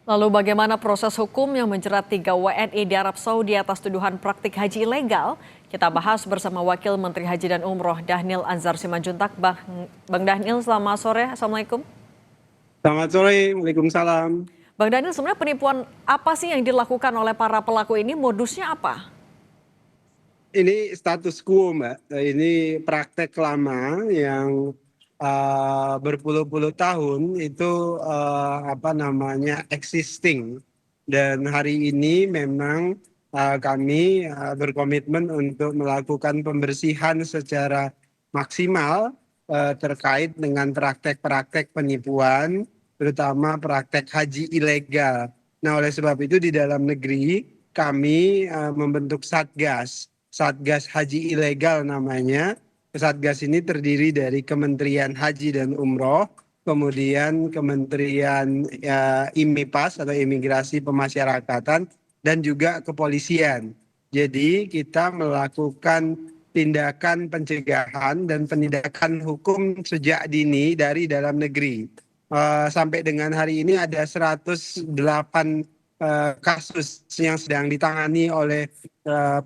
Lalu bagaimana proses hukum yang menjerat 3 WNI di Arab Saudi atas tuduhan praktik haji ilegal? Kita bahas bersama Wakil Menteri Haji dan Umroh Dhanil Anzar Simanjuntak. Bang Dhanil, selamat sore. Assalamualaikum. Selamat sore, Waalaikumsalam. Bang Dhanil, sebenarnya penipuan apa sih yang dilakukan oleh para pelaku ini? Modusnya apa? Ini status quo, Mbak. Ini praktek lama yang berpuluh-puluh tahun itu apa namanya existing. Dan hari ini memang kami berkomitmen untuk melakukan pembersihan secara maksimal terkait dengan praktek-praktek penipuan, terutama praktek haji ilegal. Nah, oleh sebab itu di dalam negeri kami membentuk Satgas Haji Ilegal namanya. Satgas ini terdiri dari Kementerian Haji dan Umroh, kemudian Kementerian IMIPAS atau Imigrasi Pemasyarakatan, dan juga kepolisian. Jadi kita melakukan tindakan pencegahan dan penindakan hukum sejak dini dari dalam negeri. Sampai dengan hari ini ada 108 kasus yang sedang ditangani oleh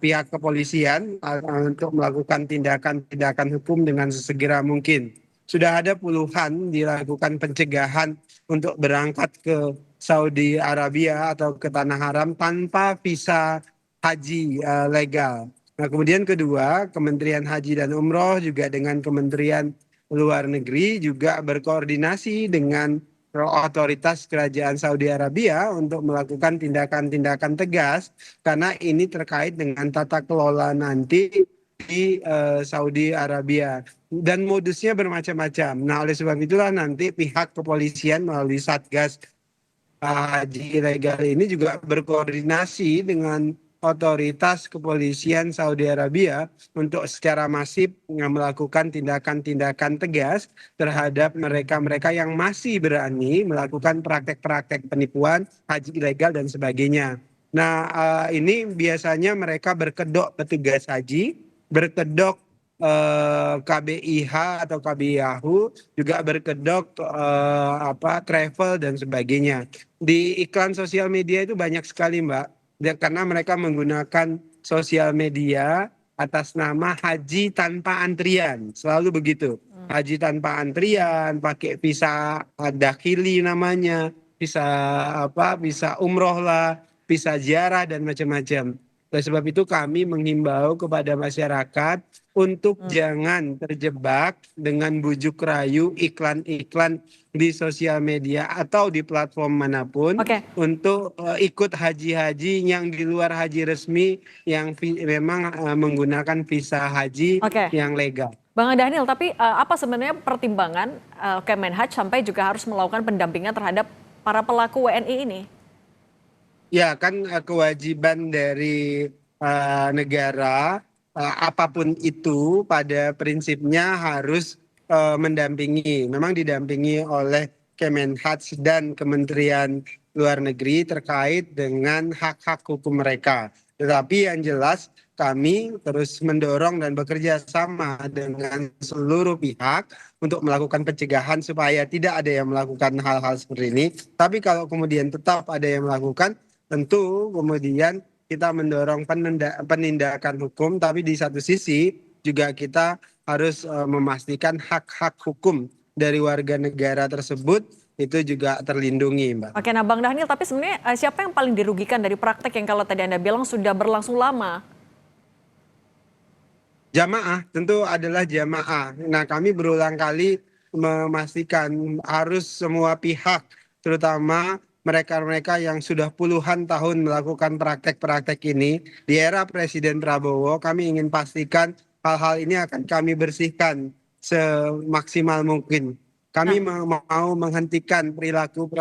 pihak kepolisian untuk melakukan tindakan-tindakan hukum dengan sesegera mungkin. Sudah ada puluhan dilakukan pencegahan untuk berangkat ke Saudi Arabia atau ke Tanah Haram tanpa visa haji legal. Nah, kemudian kedua, Kementerian Haji dan Umroh juga dengan Kementerian Luar Negeri juga berkoordinasi dengan otoritas kerajaan Saudi Arabia untuk melakukan tindakan-tindakan tegas karena ini terkait dengan tata kelola nanti di Saudi Arabia dan modusnya bermacam-macam. Nah, oleh sebab itulah nanti pihak kepolisian melalui Satgas Haji Ilegal ini juga berkoordinasi dengan otoritas kepolisian Saudi Arabia untuk secara masif melakukan tindakan-tindakan tegas terhadap mereka-mereka yang masih berani melakukan praktek-praktek penipuan, haji ilegal dan sebagainya. Nah, ini biasanya mereka berkedok petugas haji, berkedok KBIH atau KBIAHU, juga berkedok travel dan sebagainya. Di iklan sosial media itu banyak sekali, Mbak. Karena mereka menggunakan sosial media atas nama haji tanpa antrian, selalu begitu. Haji tanpa antrian, pakai visa dakhili namanya, visa visa umroh lah, visa ziarah dan macam-macam. Oleh sebab itu kami menghimbau kepada masyarakat untuk jangan terjebak dengan bujuk rayu iklan-iklan di sosial media atau di platform manapun untuk ikut haji-haji yang di luar haji resmi yang memang menggunakan visa haji yang legal. Bang Dhanil, tapi apa sebenarnya pertimbangan Kemenhaj sampai juga harus melakukan pendampingan terhadap para pelaku WNI ini? Ya, kan kewajiban dari negara apapun itu pada prinsipnya harus mendampingi. Memang didampingi oleh Kemenhaj dan Kementerian Luar Negeri terkait dengan hak-hak hukum mereka. Tetapi yang jelas kami terus mendorong dan bekerja sama dengan seluruh pihak untuk melakukan pencegahan supaya tidak ada yang melakukan hal-hal seperti ini. Tapi kalau kemudian tetap ada yang melakukan, tentu kemudian kita mendorong penindakan hukum, tapi di satu sisi juga kita harus memastikan hak-hak hukum dari warga negara tersebut itu juga terlindungi, Mbak. Oke, nah Bang Dhanil, tapi sebenarnya siapa yang paling dirugikan dari praktek yang kalau tadi Anda bilang sudah berlangsung lama? Jamaah tentu adalah jamaah. Nah, kami berulang kali memastikan harus semua pihak, terutama mereka-mereka yang sudah puluhan tahun melakukan praktek-praktek ini, di era Presiden Prabowo, kami ingin pastikan hal-hal ini akan kami bersihkan semaksimal mungkin. Kami mau menghentikan perilaku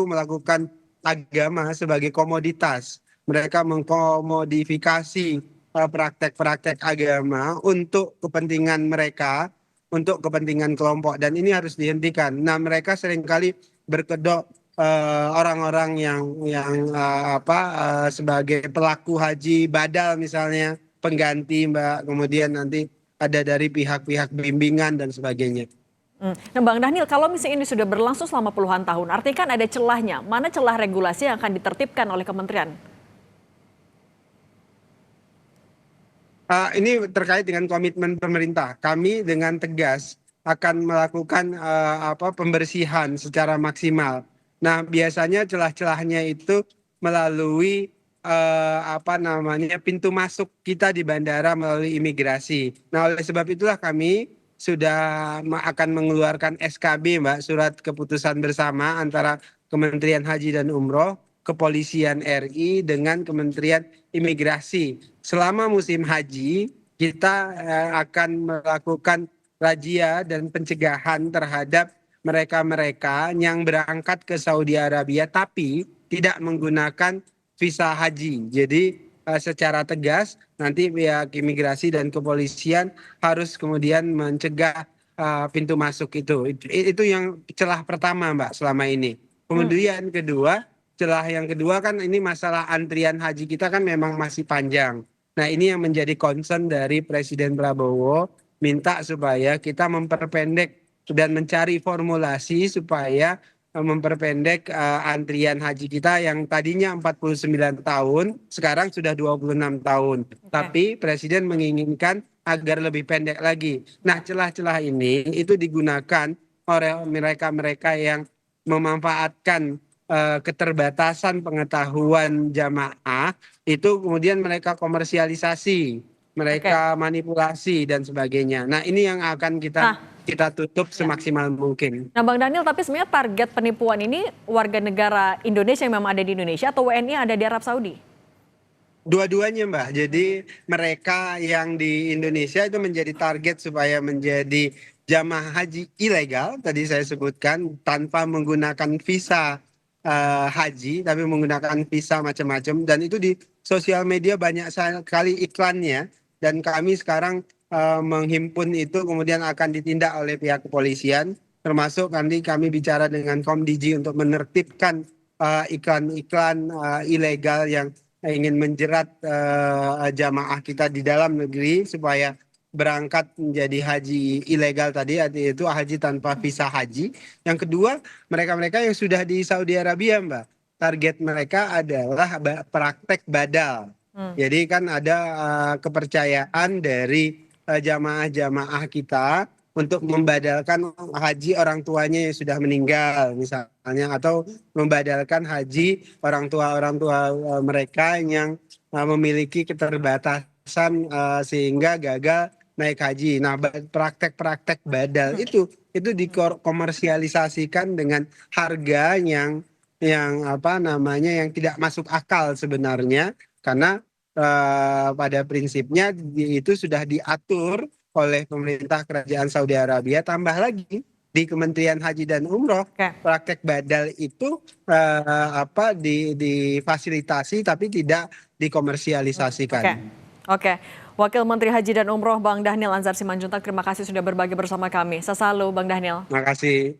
melakukan agama sebagai komoditas. Mereka mengkomodifikasi praktek-praktek agama untuk kepentingan mereka, untuk kepentingan kelompok, dan ini harus dihentikan. Nah, mereka seringkali berkedok orang-orang yang sebagai pelaku haji badal misalnya, pengganti, Mbak, kemudian nanti ada dari pihak-pihak bimbingan dan sebagainya. Nah Bang Dhanil, kalau misalnya ini sudah berlangsung selama puluhan tahun, artinya kan ada celahnya. Mana celah regulasi yang akan ditertibkan oleh kementerian? Ini terkait dengan komitmen pemerintah. Kami dengan tegas akan melakukan pembersihan secara maksimal. Nah, biasanya celah-celahnya itu melalui pintu masuk kita di bandara melalui imigrasi. Nah, oleh sebab itulah kami sudah akan mengeluarkan SKB, Mbak, surat keputusan bersama antara Kementerian Haji dan Umroh, Kepolisian RI dengan Kementerian Imigrasi. Selama musim haji, kita akan melakukan razia dan pencegahan terhadap mereka-mereka yang berangkat ke Saudi Arabia tapi tidak menggunakan visa haji. Jadi secara tegas nanti pihak imigrasi dan kepolisian harus kemudian mencegah pintu masuk itu. Itu yang celah pertama, Mbak, selama ini. Kemudian celah yang kedua kan ini masalah antrian haji kita kan memang masih panjang. Nah, ini yang menjadi concern dari Presiden Prabowo, minta supaya kita memperpendek dan mencari formulasi supaya memperpendek antrian haji kita yang tadinya 49 tahun, sekarang sudah 26 tahun. Tapi Presiden menginginkan agar lebih pendek lagi. Nah, celah-celah ini itu digunakan oleh mereka-mereka yang memanfaatkan keterbatasan pengetahuan jamaah itu kemudian mereka komersialisasi, mereka manipulasi dan sebagainya. Nah, ini yang akan kita tutup semaksimal mungkin. Nah Bang Dhanil, tapi sebenarnya target penipuan ini warga negara Indonesia yang memang ada di Indonesia atau WNI yang ada di Arab Saudi? Dua-duanya, Mbak. Jadi mereka yang di Indonesia itu menjadi target supaya menjadi jamaah haji ilegal, tadi saya sebutkan, tanpa menggunakan visa haji, tapi menggunakan visa macam-macam. Dan itu di sosial media banyak sekali iklannya. Dan kami sekarang menghimpun itu kemudian akan ditindak oleh pihak kepolisian. Termasuk nanti kami bicara dengan Komdiji untuk menertibkan iklan-iklan ilegal yang ingin menjerat jamaah kita di dalam negeri supaya berangkat menjadi haji ilegal tadi, yaitu haji tanpa visa haji. Yang kedua, mereka-mereka yang sudah di Saudi Arabia, Mbak. Target mereka adalah praktek badal. Jadi kan ada kepercayaan dari jamaah-jamaah kita untuk membadalkan haji orang tuanya yang sudah meninggal misalnya, atau membadalkan haji orang tua mereka yang memiliki keterbatasan sehingga gagal naik haji. Nah, praktek-praktek badal itu dikomersialisasikan dengan harga yang yang tidak masuk akal sebenarnya, karena pada prinsipnya itu sudah diatur oleh pemerintah kerajaan Saudi Arabia. Tambah lagi di Kementerian Haji dan Umroh, praktek badal itu difasilitasi tapi tidak dikomersialisasikan. Oke. Wakil Menteri Haji dan Umroh Bang Dhanil Anzar Simanjuntak, terima kasih sudah berbagi bersama kami. Sesalu Bang Dhanil. Terima kasih.